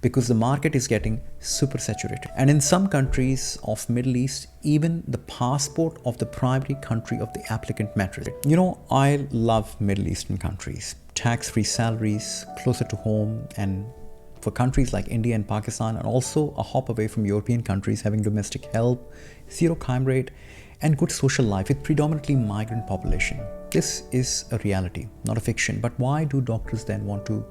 because the market is getting super saturated. And in some countries of Middle East, even the passport of the primary country of the applicant matters. You know, I love Middle Eastern countries. Tax-free salaries, closer to home, and for countries like India and Pakistan, and also a hop away from European countries having domestic help, zero crime rate, and good social life with predominantly migrant population. This is a reality, not a fiction. But why do doctors then want to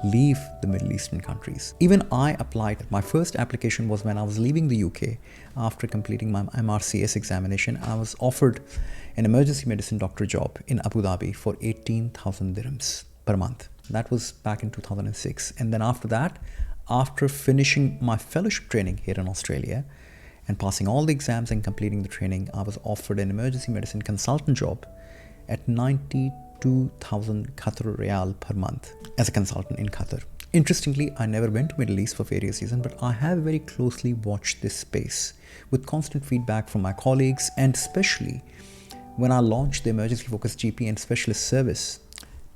leave the Middle Eastern countries? Even I applied. My first application was when I was leaving the UK after completing my MRCS examination. I was offered an emergency medicine doctor job in Abu Dhabi for 18,000 dirhams per month. That was back in 2006. And then after that, after finishing my fellowship training here in Australia and passing all the exams and completing the training, I was offered an emergency medicine consultant job at 92,000 Qatar Riyal per month as a consultant in Qatar. Interestingly, I never went to Middle East for various reasons, but I have very closely watched this space with constant feedback from my colleagues, and especially when I launched the emergency focused GP and specialist service.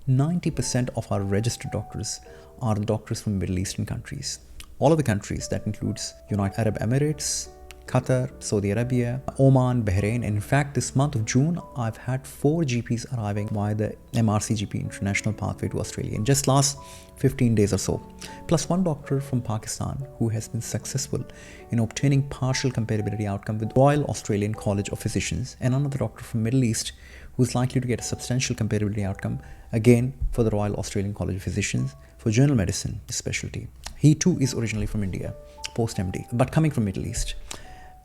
90% of our registered doctors are doctors from Middle Eastern countries. All of the countries, that includes United Arab Emirates, Qatar, Saudi Arabia, Oman, Bahrain. And in fact, this month of June, I've had 4 GPs arriving via the MRCGP International Pathway to Australia in just last 15 days or so. Plus one doctor from Pakistan who has been successful in obtaining partial comparability outcome with Royal Australian College of Physicians, and another doctor from Middle East who's likely to get a substantial comparability outcome, again for the Royal Australian College of Physicians for general medicine specialty. He too is originally from India, post-MD, but coming from Middle East.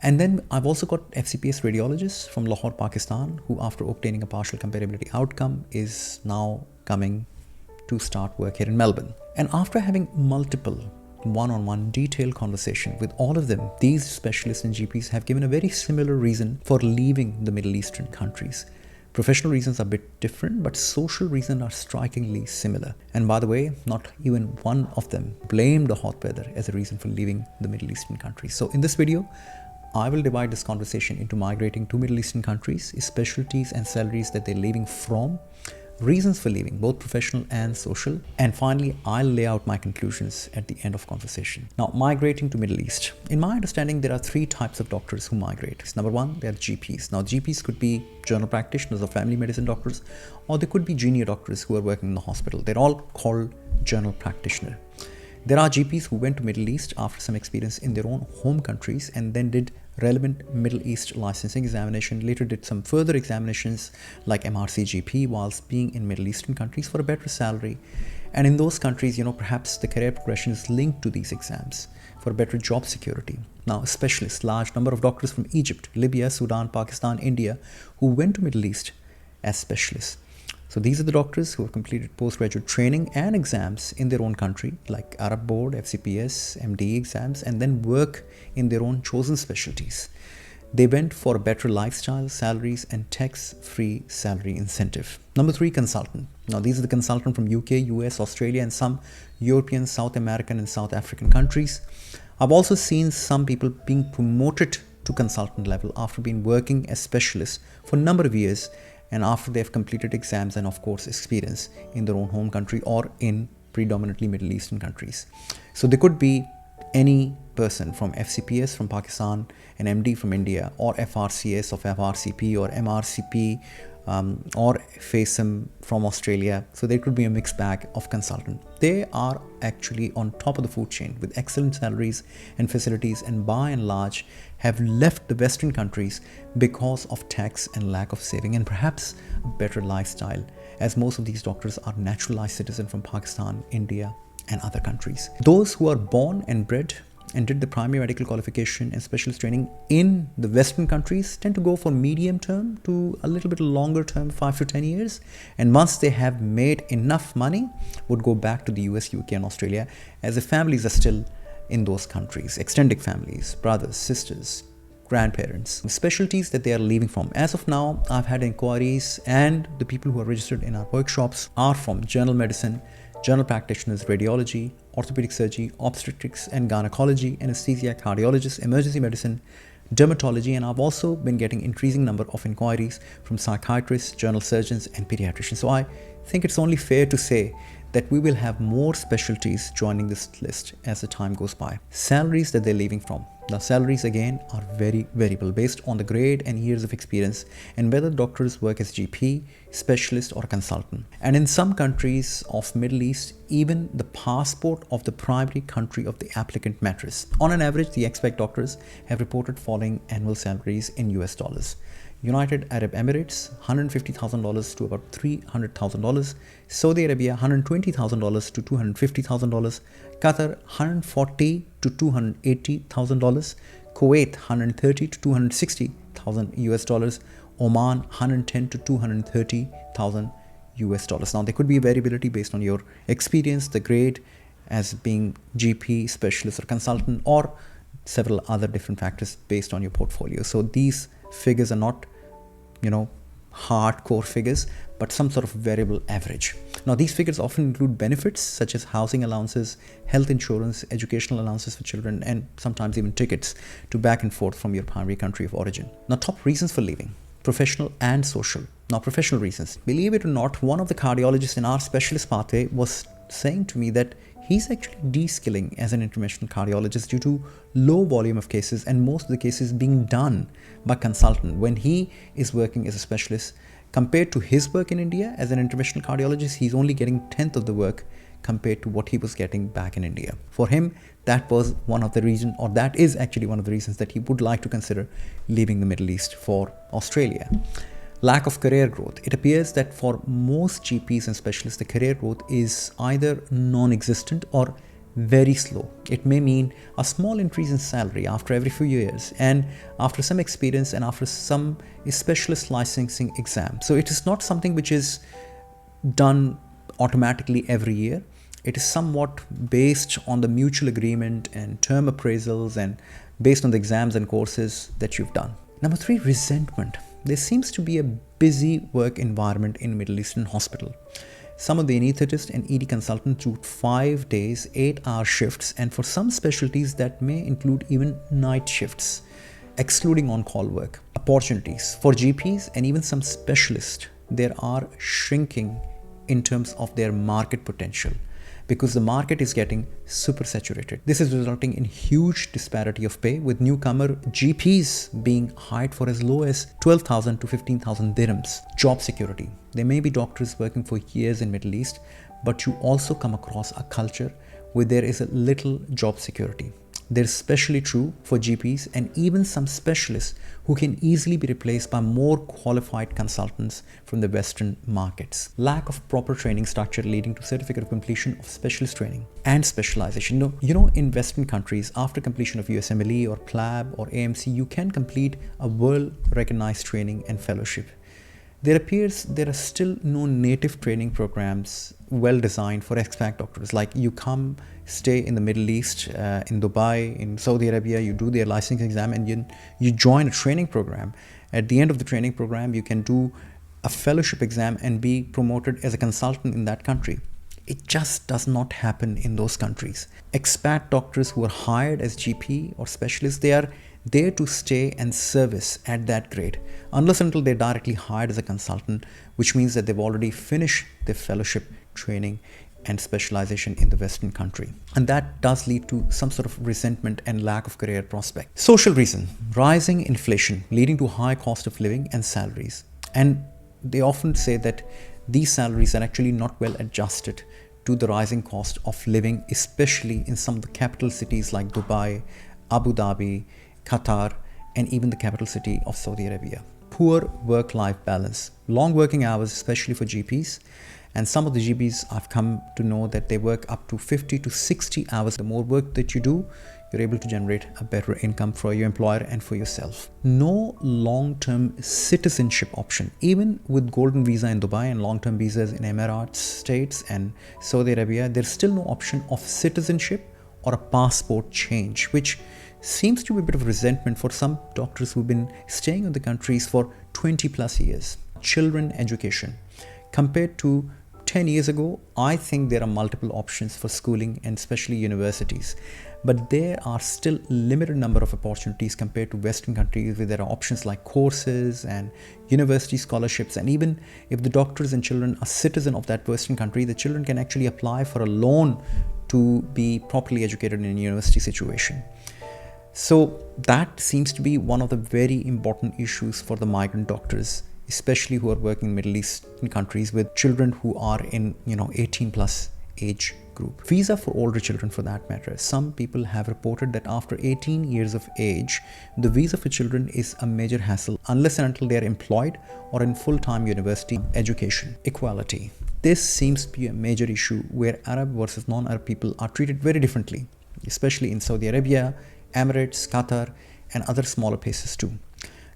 And then I've also got FCPS radiologists from Lahore, Pakistan, who after obtaining a partial comparability outcome is now coming to start work here in Melbourne. And after having multiple one-on-one detailed conversation with all of them, these specialists and GPs have given a very similar reason for leaving the Middle Eastern countries. Professional reasons are a bit different, but social reasons are strikingly similar. And by the way, not even one of them blamed the hot weather as a reason for leaving the Middle Eastern countries. So in this video, I will divide this conversation into migrating to Middle Eastern countries, specialties and salaries that they're leaving from, reasons for leaving, both professional and social, and finally, I'll lay out my conclusions at the end of conversation. Now, migrating to Middle East. In my understanding, there are 3 types of doctors who migrate. Number 1, they are GPs. Now, GPs could be general practitioners or family medicine doctors, or they could be junior doctors who are working in the hospital. They're all called general practitioner. There are GPs who went to Middle East after some experience in their own home countries and then did relevant Middle East licensing examination, later did some further examinations like MRCGP whilst being in Middle Eastern countries for a better salary. And in those countries, perhaps the career progression is linked to these exams for better job security. Now, specialists, large number of doctors from Egypt, Libya, Sudan, Pakistan, India, who went to Middle East as specialists. So these are the doctors who have completed postgraduate training and exams in their own country, like Arab Board, FCPS, MD exams, and then work in their own chosen specialties. They went for a better lifestyle, salaries, and tax-free salary incentive. Number 3, consultant. Now, these are the consultant from UK, US, Australia, and some European, South American, and South African countries. I've also seen some people being promoted to consultant level after being working as specialists for a number of years, and after they've completed exams and of course experience in their own home country or in predominantly Middle Eastern countries. So they could be any person from FCPS from Pakistan, an MD from India, or FRCS of FRCP or MRCP or FASM from Australia. So there could be a mixed bag of consultant. They are actually on top of the food chain with excellent salaries and facilities, and by and large have left the Western countries because of tax and lack of saving and perhaps a better lifestyle, as most of these doctors are naturalized citizens from Pakistan, India, and other countries. Those who are born and bred and did the primary medical qualification and specialist training in the Western countries tend to go for medium term to a little bit longer term, 5 to 10 years. And once they have made enough money, would go back to the US, UK, and Australia, as the families are still in those countries, extended families, brothers, sisters, grandparents, specialties that they are leaving from. As of now, I've had inquiries, and the people who are registered in our workshops are from general medicine, general practitioners, radiology, orthopedic surgery, obstetrics and gynecology, anesthesia, cardiologists, emergency medicine, dermatology, and I've also been getting increasing number of inquiries from psychiatrists, general surgeons, and pediatricians. So I think it's only fair to say that we will have more specialties joining this list as the time goes by. Salaries that they're leaving from. Now, salaries again are very variable based on the grade and years of experience and whether doctors work as GP, specialist or consultant. And in some countries of Middle East, even the passport of the primary country of the applicant matters. On an average, the expat doctors have reported falling annual salaries in US dollars. United Arab Emirates, $150,000 to about $300,000. Saudi Arabia, $120,000 to $250,000. Qatar, $140,000 to $280,000. Kuwait, $130,000 to $260,000 US dollars. Oman, $110,000 to $230,000 US dollars. Now, there could be a variability based on your experience, the grade as being GP, specialist or consultant, or several other different factors based on your portfolio. So these figures are not, hardcore figures, but some sort of variable average. Now, these figures often include benefits such as housing allowances, health insurance, educational allowances for children, and sometimes even tickets to back and forth from your primary country of origin. Now, top reasons for leaving: professional and social. Now, professional reasons. Believe it or not, one of the cardiologists in our specialist pathway was saying to me that he's actually de-skilling as an interventional cardiologist due to low volume of cases and most of the cases being done by consultant when he is working as a specialist. Compared to his work in India as an interventional cardiologist, he's only getting 1/10 of the work compared to what he was getting back in India. For him, that was one of the reasons, or that is actually one of the reasons that he would like to consider leaving the Middle East for Australia. Lack of career growth. It appears that for most GPs and specialists, the career growth is either non-existent or very slow. It may mean a small increase in salary after every few years and after some experience and after some specialist licensing exam. So it is not something which is done automatically every year. It is somewhat based on the mutual agreement and term appraisals and based on the exams and courses that you've done. Number 3, resentment. There seems to be a busy work environment in Middle Eastern hospital. Some of the anesthetists and ED consultants do 5 days, 8-hour shifts, and for some specialties that may include even night shifts, excluding on-call work. Opportunities for GPs and even some specialists, there are shrinking in terms of their market potential because the market is getting super saturated. This is resulting in huge disparity of pay, with newcomer GPs being hired for as low as 12,000 to 15,000 dirhams. Job security. There may be doctors working for years in Middle East, but you also come across a culture where there is a little job security. This is especially true for GPs and even some specialists who can easily be replaced by more qualified consultants from the Western markets. Lack of proper training structure leading to certificate of completion of specialist training and specialization. In Western countries, after completion of USMLE or PLAB or AMC, you can complete a world-recognized training and fellowship. There appears there are still no native training programs well designed for expat doctors. Like you come, stay in the Middle East, in Dubai, in Saudi Arabia, you do their licensing exam and you join a training program. At the end of the training program, you can do a fellowship exam and be promoted as a consultant in that country. It just does not happen in those countries. Expat doctors who are hired as GP or specialists, they are there to stay and service at that grade, unless until they're directly hired as a consultant, which means that they've already finished their fellowship training and specialization in the Western country. And that does lead to some sort of resentment and lack of career prospect. Social reason: rising inflation leading to high cost of living and salaries. And they often say that these salaries are actually not well adjusted to the rising cost of living, especially in some of the capital cities like Dubai, Abu Dhabi, Qatar, and even the capital city of Saudi Arabia. Poor work-life balance, long working hours, especially for GPs. And some of the GPs, I've come to know that they work up to 50 to 60 hours. The more work that you do, you're able to generate a better income for your employer and for yourself. No long-term citizenship option. Even with golden visa in Dubai and long-term visas in Emirates states and Saudi Arabia, there's still no option of citizenship or a passport change, which seems to be a bit of resentment for some doctors who've been staying in the countries for 20 plus years. Children education. Compared to 10 years ago, I think there are multiple options for schooling and especially universities. But there are still limited number of opportunities compared to Western countries where there are options like courses and university scholarships. And even if the doctors and children are citizens of that Western country, the children can actually apply for a loan to be properly educated in a university situation. So that seems to be one of the very important issues for the migrant doctors, especially who are working in Middle Eastern countries with children who are in 18 plus age group. Visa for older children, for that matter. Some people have reported that after 18 years of age, the visa for children is a major hassle unless and until they are employed or in full-time university education. Equality. This seems to be a major issue where Arab versus non-Arab people are treated very differently, especially in Saudi Arabia, Emirates, Qatar, and other smaller places too.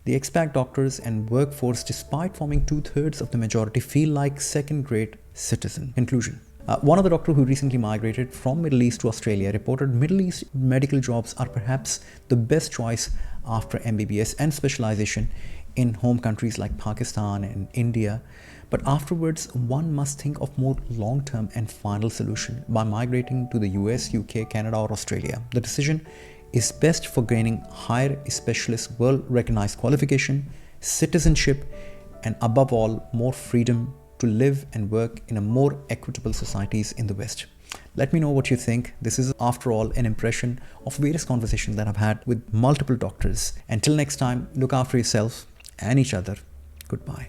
The expat doctors and workforce, despite forming 2/3 of the majority, feel like second-grade citizen. Conclusion. One of the doctors who recently migrated from Middle East to Australia reported Middle East medical jobs are perhaps the best choice after MBBS and specialization in home countries like Pakistan and India. But afterwards, one must think of more long-term and final solution by migrating to the US, UK, Canada, or Australia. The decision is best for gaining higher specialist world-recognized qualification, citizenship, and above all, more freedom to live and work in a more equitable societies in the West. Let me know what you think. This is, after all, an impression of various conversations that I've had with multiple doctors. Until next time, look after yourself and each other. Goodbye.